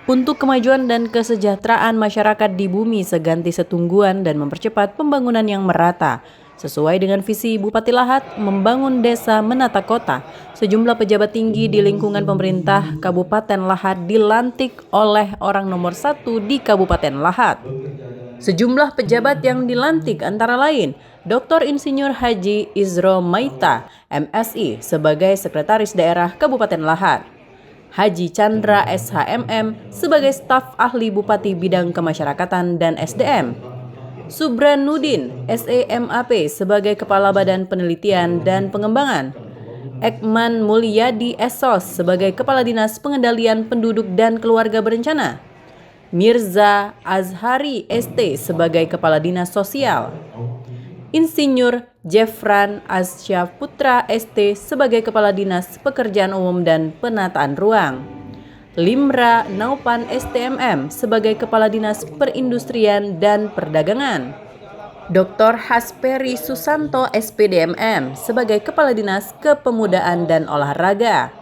untuk kemajuan dan kesejahteraan masyarakat di Bumi Seganti Setungguan dan mempercepat pembangunan yang merata. Sesuai dengan visi Bupati Lahat membangun desa menata kota, sejumlah pejabat tinggi di lingkungan pemerintah Kabupaten Lahat dilantik oleh orang nomor 1 di Kabupaten Lahat. Sejumlah pejabat yang dilantik antara lain Dr. Insinyur Haji Izro Maita, MSI sebagai Sekretaris Daerah Kabupaten Lahat, Haji Chandra SHMM sebagai staf ahli Bupati Bidang Kemasyarakatan dan SDM, Subranuddin SEMAP sebagai Kepala Badan Penelitian dan Pengembangan, Ekman Mulyadi Esos sebagai Kepala Dinas Pengendalian Penduduk dan Keluarga Berencana, Mirza Azhari ST sebagai Kepala Dinas Sosial, Insinyur Jefran Asyaputra ST sebagai Kepala Dinas Pekerjaan Umum dan Penataan Ruang, Limra Naupan STMM sebagai Kepala Dinas Perindustrian dan Perdagangan, Dr. Hasperi Susanto SPDMM sebagai Kepala Dinas Kepemudaan dan Olahraga,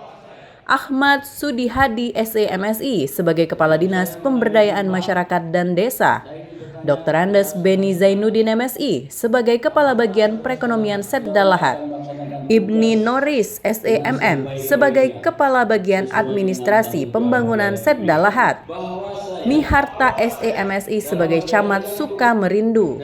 Ahmad Sudihadi SEMSI sebagai Kepala Dinas Pemberdayaan Masyarakat dan Desa, Dr. Andes Beni Zainuddin MSI sebagai Kepala Bagian Perekonomian Setda Lahat, Ibni Noris SEMM sebagai Kepala Bagian Administrasi Pembangunan Setda Lahat, Miharta SEMSI sebagai Camat Sukamerindu,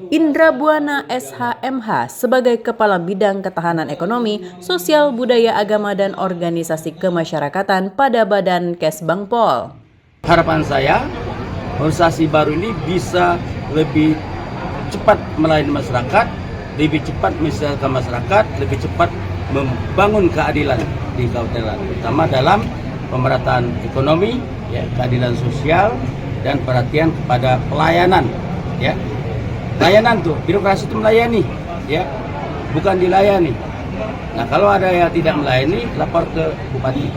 Indra Buana SHMH sebagai Kepala Bidang Ketahanan Ekonomi, Sosial Budaya Agama dan Organisasi Kemasyarakatan pada Badan Kesbangpol. Harapan saya, organisasi baru ini bisa lebih cepat melayani masyarakat, lebih cepat mensejahterakan masyarakat, lebih cepat membangun keadilan di Kabupaten Lahat, terutama dalam pemerataan ekonomi, ya, keadilan sosial, dan perhatian kepada pelayanan. Ya, pelayanan tuh, birokrasi itu melayani, ya, bukan dilayani. Nah, kalau ada yang tidak melayani, lapor ke bupati,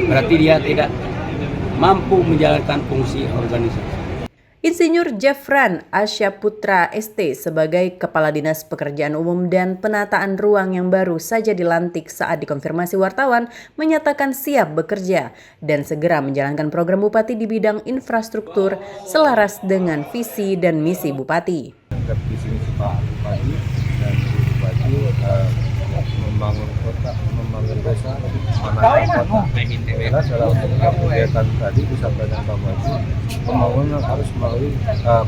berarti dia tidak mampu menjalankan fungsi organisasi. Insinyur Jefran Asyaputra ST sebagai Kepala Dinas Pekerjaan Umum dan Penataan Ruang yang baru saja dilantik saat dikonfirmasi wartawan menyatakan siap bekerja dan segera menjalankan program Bupati di bidang infrastruktur selaras dengan visi dan misi Bupati. Visi Pak Bupati dan Bupati membangun kota, membangun desa, menata kota. Karena dalam kegiatan tadi disampaikan Pak Bupati, pembangunan harus melalui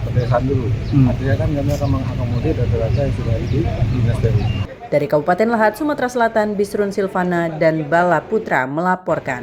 pedesaan dulu. Artinya kan kami akan mengakomodir data-data yang sudah di Dinas DU. Dari Kabupaten Lahat, Sumatera Selatan, Bisrun Silvana dan Bala Putra melaporkan.